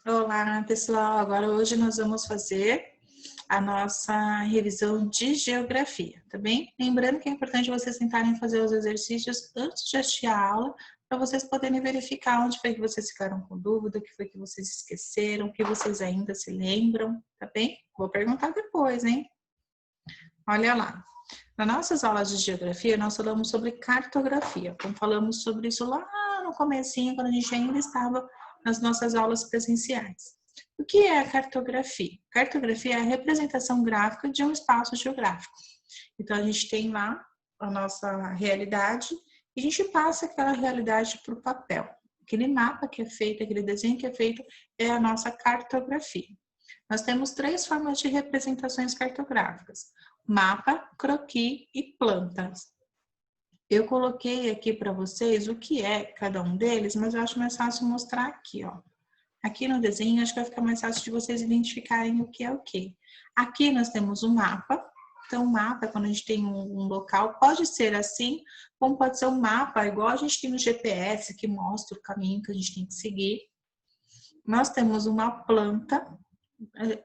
Olá, pessoal. Agora hoje nós vamos fazer a nossa revisão de geografia, tá bem? Lembrando que é importante vocês tentarem fazer os exercícios antes de assistir a aula, para vocês poderem verificar onde foi que vocês ficaram com dúvida, o que foi que vocês esqueceram, o que vocês ainda se lembram, tá bem? Vou perguntar depois, hein? Olha lá. Nas nossas aulas de geografia, nós falamos sobre cartografia. Então, falamos sobre isso lá no comecinho, quando a gente ainda estava nas nossas aulas presenciais. O que é a cartografia? Cartografia é a representação gráfica de um espaço geográfico. Então, a gente tem lá a nossa realidade e a gente passa aquela realidade para o papel. Aquele mapa que é feito, aquele desenho que é feito, é a nossa cartografia. Nós temos três formas de representações cartográficas: mapa, croquis e plantas. Eu coloquei aqui para vocês o que é cada um deles, mas eu acho mais fácil mostrar aqui, ó. Aqui no desenho, acho que vai ficar mais fácil de vocês identificarem o que é o que. Aqui nós temos um mapa. Então, o mapa, quando a gente tem um local, pode ser assim, como pode ser um mapa, igual a gente tem no GPS, que mostra o caminho que a gente tem que seguir. Nós temos uma planta.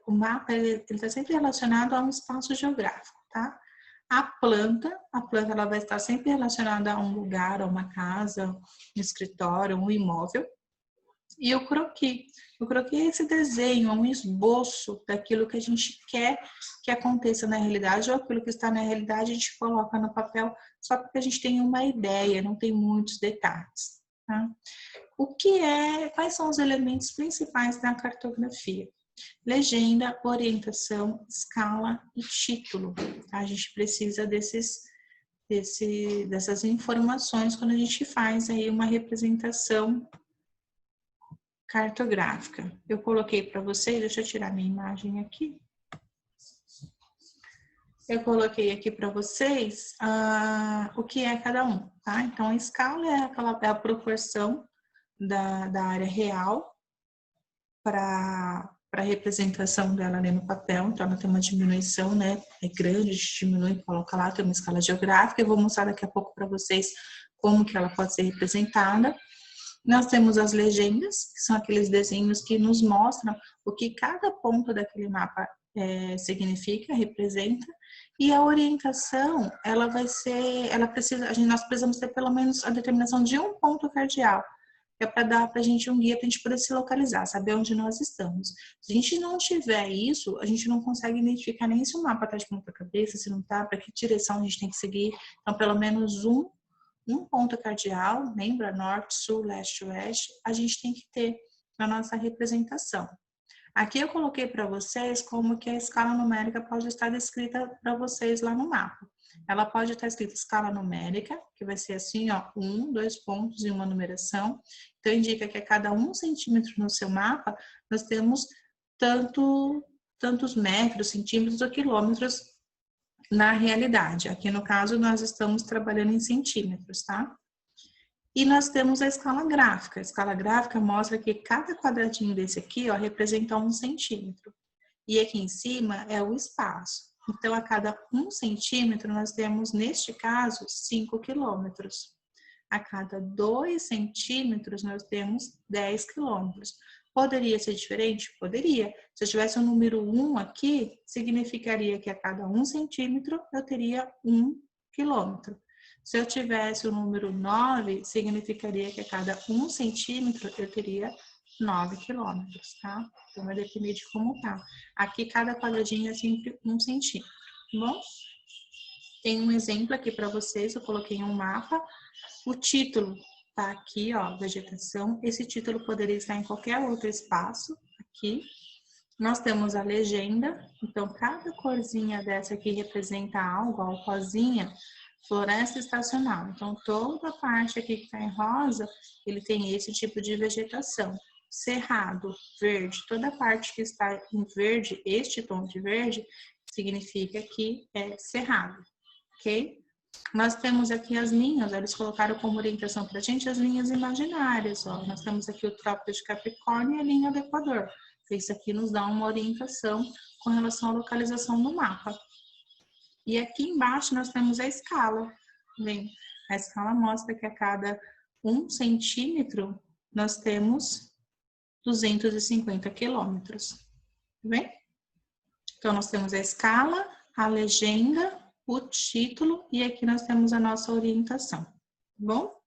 O mapa está sempre relacionado a um espaço geográfico, tá? A planta ela vai estar sempre relacionada a um lugar, a uma casa, um escritório, um imóvel. E o croquis é esse desenho, um esboço daquilo que a gente quer que aconteça na realidade, ou aquilo que está na realidade a gente coloca no papel só porque a gente tem uma ideia, não tem muitos detalhes, tá? Quais são os elementos principais da cartografia? Legenda, orientação, escala e título. A gente precisa dessas informações quando a gente faz aí uma representação cartográfica. Eu coloquei para vocês, deixa eu tirar minha imagem aqui. Eu coloquei aqui para vocês o que é cada um, tá? Então, a escala é a proporção da área real para a representação dela ali no papel. Então, ela tem uma diminuição, né? É grande, a gente diminui, coloca lá, tem uma escala geográfica. Eu vou mostrar daqui a pouco para vocês como que ela pode ser representada. Nós temos as legendas, que são aqueles desenhos que nos mostram o que cada ponto daquele mapa significa, representa. E a orientação, nós precisamos ter pelo menos a determinação de um ponto cardeal, que é para dar para a gente um guia para a gente poder se localizar, saber onde nós estamos. Se a gente não tiver isso, a gente não consegue identificar nem se o mapa está de ponta cabeça, se não está, para que direção a gente tem que seguir. Então, pelo menos um ponto cardeal, lembra? Norte, sul, leste, oeste, a gente tem que ter na nossa representação. Aqui eu coloquei para vocês como que a escala numérica pode estar descrita para vocês lá no mapa. Ela pode estar escrita escala numérica, que vai ser assim, ó, 1, 2 pontos e uma numeração. Então, indica que a cada 1 centímetro no seu mapa, nós temos tantos metros, centímetros ou quilômetros na realidade. Aqui no caso, nós estamos trabalhando em centímetros, tá? E nós temos a escala gráfica. A escala gráfica mostra que cada quadradinho desse aqui, ó, representa 1 centímetro. E aqui em cima é o espaço. Então, a cada 1 centímetro, nós temos, neste caso, 5 quilômetros. A cada 2 centímetros, nós temos 10 quilômetros. Poderia ser diferente? Poderia. Se eu tivesse o número 1 aqui, significaria que a cada 1 centímetro eu teria 1 quilômetro. Se eu tivesse o número 9, significaria que a cada 1 centímetro eu teria 9 quilômetros, tá? Então, vai depender de como tá. Aqui, cada quadradinho é sempre 1 centímetro, tá bom? Tem um exemplo aqui para vocês, eu coloquei um mapa. O título tá aqui, ó, vegetação. Esse título poderia estar em qualquer outro espaço aqui. Nós temos a legenda, então cada corzinha dessa aqui representa algo, ó, rosinha, floresta estacional. Então toda a parte aqui que está em rosa, ele tem esse tipo de vegetação. Cerrado, verde, toda a parte que está em verde, este tom de verde, significa que é cerrado, ok? Nós temos aqui as linhas, eles colocaram como orientação para a gente as linhas imaginárias, ó. Nós temos aqui o Trópico de Capricórnio e a linha do Equador. Isso aqui nos dá uma orientação com relação à localização do mapa. E aqui embaixo nós temos a escala. Bem, a escala mostra que a cada 1 centímetro nós temos 250 quilômetros. Tá bem? Então, nós temos a escala, a legenda, o título e aqui nós temos a nossa orientação. Tá bom?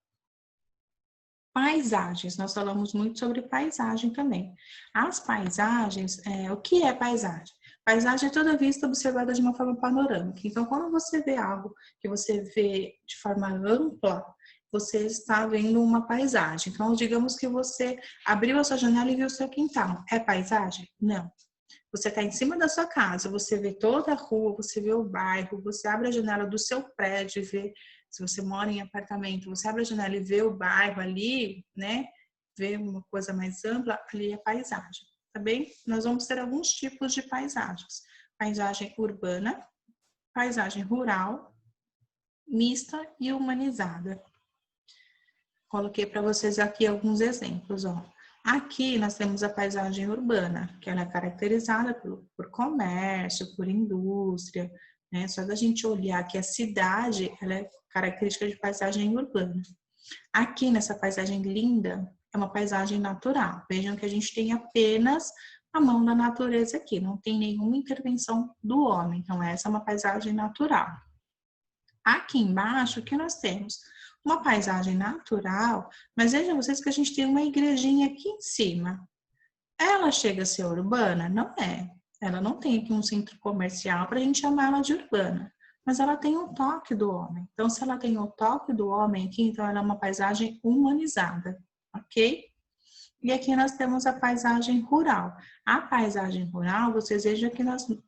Paisagens, nós falamos muito sobre paisagem também. As paisagens, o que é paisagem? Paisagem é toda vista observada de uma forma panorâmica. Então, quando você vê algo que você vê de forma ampla, você está vendo uma paisagem. Então, digamos que você abriu a sua janela e viu o seu quintal. É paisagem? Não. Você está em cima da sua casa, você vê toda a rua, você vê o bairro, você abre a janela do seu prédio e vê, se você mora em apartamento, você abre a janela e vê o bairro ali, né? Vê uma coisa mais ampla, ali é paisagem, tá bem? Nós vamos ter alguns tipos de paisagens. Paisagem urbana, paisagem rural, mista e humanizada. Coloquei para vocês aqui alguns exemplos, ó. Aqui nós temos a paisagem urbana, que ela é caracterizada por comércio, por indústria, né? Só da gente olhar que a cidade, ela é característica de paisagem urbana. Aqui nessa paisagem linda, é uma paisagem natural. Vejam que a gente tem apenas a mão da natureza aqui, não tem nenhuma intervenção do homem. Então essa é uma paisagem natural. Aqui embaixo, o que nós temos? Uma paisagem natural, mas vejam vocês que a gente tem uma igrejinha aqui em cima. Ela chega a ser urbana? Não é. Ela não tem aqui um centro comercial para a gente chamar ela de urbana, mas ela tem o toque do homem. Então, se ela tem o toque do homem aqui, então ela é uma paisagem humanizada, ok? E aqui nós temos a paisagem rural. A paisagem rural, vocês vejam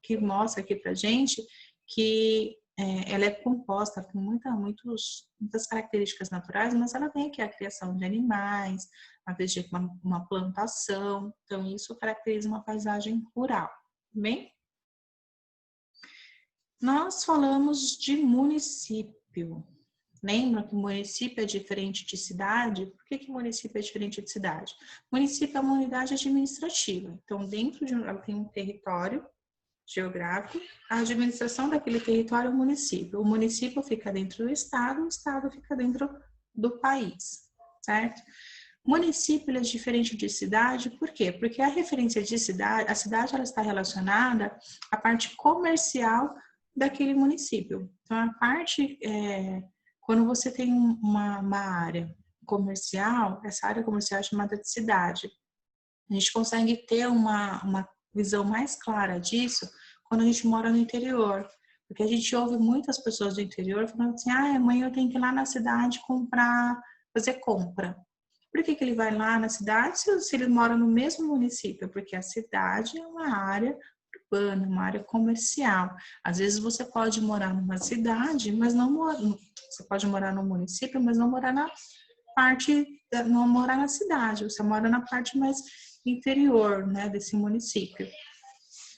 que mostra aqui pra gente que ela é composta com muitas características naturais, mas ela tem aqui a criação de animais, às vezes uma plantação. Então, isso caracteriza uma paisagem rural. Bem? Nós falamos de município. Lembra que município é diferente de cidade? Por que município é diferente de cidade? Município é uma unidade administrativa. Então, dentro de ela tem um território geográfico, a administração daquele território é o município. O município fica dentro do estado, o estado fica dentro do país, certo? Município é diferente de cidade, por quê? Porque a referência de cidade, a cidade ela está relacionada à parte comercial daquele município. Então, a parte quando você tem uma área comercial, essa área comercial é chamada de cidade. A gente consegue ter uma visão mais clara disso quando a gente mora no interior. Porque a gente ouve muitas pessoas do interior falando assim, amanhã eu tenho que ir lá na cidade fazer compra. Por que ele vai lá na cidade se ele mora no mesmo município? Porque a cidade é uma área urbana, uma área comercial. Às vezes você pode morar numa cidade, mas você pode morar no município, mas não morar não morar na cidade. Você mora na parte mais interior, né, desse município.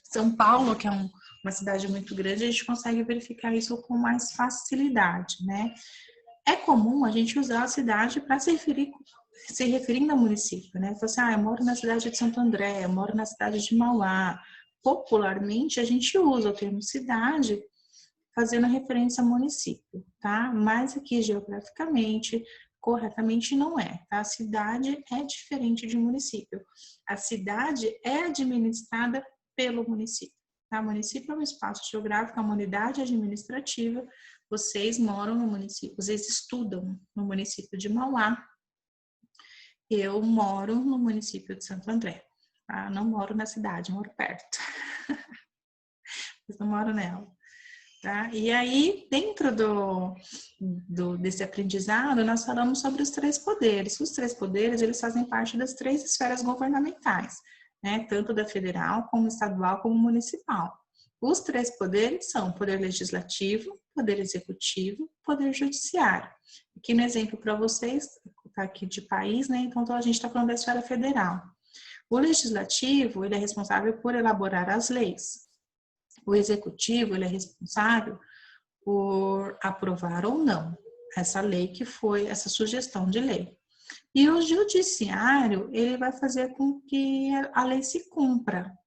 São Paulo, que é uma cidade muito grande, a gente consegue verificar isso com mais facilidade, né? É comum a gente usar a cidade para se referindo ao município, né? Então, assim, eu moro na cidade de Santo André, eu moro na cidade de Mauá. Popularmente, a gente usa o termo cidade fazendo referência ao município, tá? Mas aqui, geograficamente, corretamente não é, tá? A cidade é diferente de município. A cidade é administrada pelo município, tá? O município é um espaço geográfico, é uma unidade administrativa. Vocês moram no município, vocês estudam no município de Mauá. Eu moro no município de Santo André, tá? Não moro na cidade, moro perto. Mas não moro nela. Tá? E aí, dentro desse aprendizado, nós falamos sobre os três poderes. Os três poderes, eles fazem parte das três esferas governamentais, né? Tanto da federal, como estadual, como municipal. Os três poderes são poder legislativo, poder executivo, poder judiciário. Aqui no exemplo para vocês, tá aqui de país, né? Então a gente está falando da esfera federal. O legislativo, ele é responsável por elaborar as leis. O executivo, ele é responsável por aprovar ou não essa lei que foi, essa sugestão de lei. E o judiciário, ele vai fazer com que a lei se cumpra,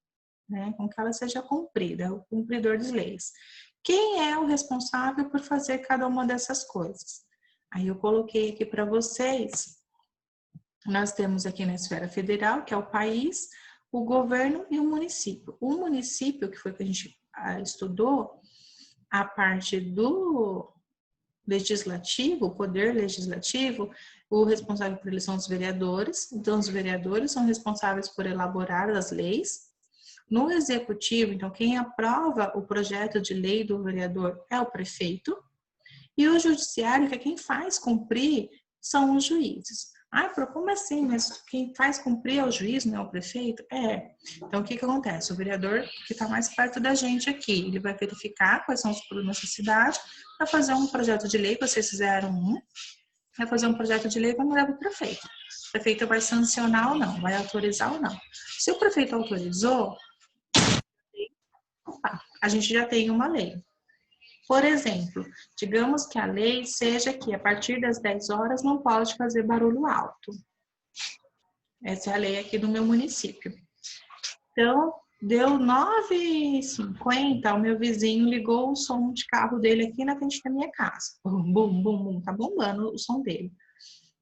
né? Com que ela seja cumprida, o cumpridor de leis. Quem é o responsável por fazer cada uma dessas coisas? Aí eu coloquei aqui para vocês Nós temos aqui na esfera federal, que é o país, o governo e o município. O município, que foi que a gente estudou, a parte do legislativo, o poder legislativo, o responsável por eles são os vereadores. Então, os vereadores são responsáveis por elaborar as leis. No executivo, então, quem aprova o projeto de lei do vereador é o prefeito. E o judiciário, que é quem faz cumprir, são os juízes. Ah, como assim? Mas quem faz cumprir é o juiz, não é o prefeito? É. Então, o que acontece? O vereador que está mais perto da gente aqui, ele vai verificar quais são os problemas da cidade, vai fazer um projeto de lei, vocês fizeram vai fazer um projeto de lei e vai mandar para o prefeito. O prefeito vai sancionar ou não, vai autorizar ou não. Se o prefeito autorizou, a gente já tem uma lei. Por exemplo, digamos que a lei seja que a partir das 10 horas não pode fazer barulho alto. Essa é a lei aqui do meu município. Então, deu 9h50, o meu vizinho ligou o som de carro dele aqui na frente da minha casa. Bum, bum, bum, bum, tá bombando o som dele.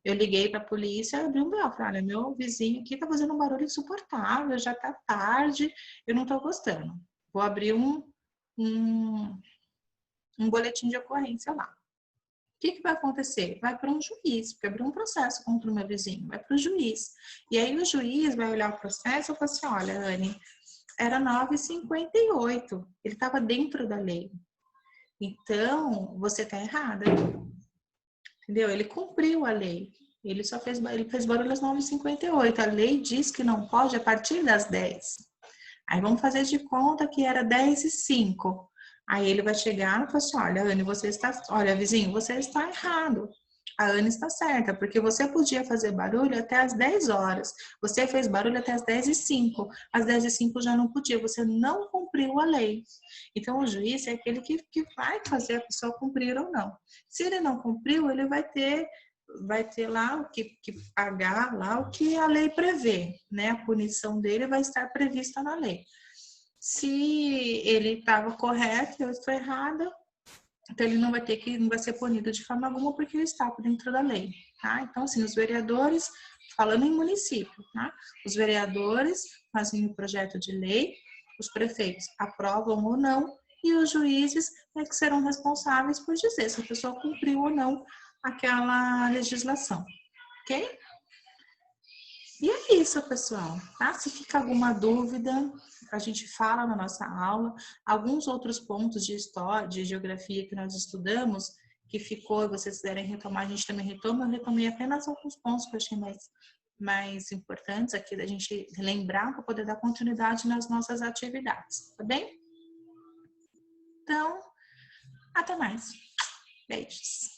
Eu liguei para a polícia, abri um BO, falei, olha, meu vizinho aqui tá fazendo um barulho insuportável, já tá tarde, eu não tô gostando. Vou abrir um boletim de ocorrência lá. O que vai acontecer? Vai para um juiz, porque abriu um processo contra o meu vizinho, vai para o juiz. E aí o juiz vai olhar o processo e fala assim, olha, Anne, era 9h58, ele estava dentro da lei. Então, você está errada. Entendeu? Ele cumpriu a lei. Ele fez barulho às 9h58. A lei diz que não pode a partir das 10. Aí vamos fazer de conta que era 10h05. Aí ele vai chegar e falar assim, olha, Anne, olha, vizinho, você está errado. A Anne está certa, porque você podia fazer barulho até as 10 horas. Você fez barulho até as 10h05. Às 10h05 já não podia, você não cumpriu a lei. Então, o juiz é aquele que vai fazer a pessoa cumprir ou não. Se ele não cumpriu, ele vai ter lá o que pagar, lá o que a lei prevê, né? A punição dele vai estar prevista na lei. Se ele estava correto, eu estou errada, então ele não vai ser punido de forma alguma porque ele está dentro da lei, tá? Então, assim, os vereadores, falando em município, tá? Os vereadores fazem o projeto de lei, os prefeitos aprovam ou não, e os juízes é que serão responsáveis por dizer se a pessoa cumpriu ou não aquela legislação, ok? E é isso, pessoal, tá? Se fica alguma dúvida, a gente fala na nossa aula. Alguns outros pontos de história, de geografia que nós estudamos, que ficou e vocês quiserem retomar, a gente também retoma. Eu retomei apenas alguns pontos que eu achei mais importantes aqui da gente lembrar para poder dar continuidade nas nossas atividades, tá bem? Então, até mais. Beijos.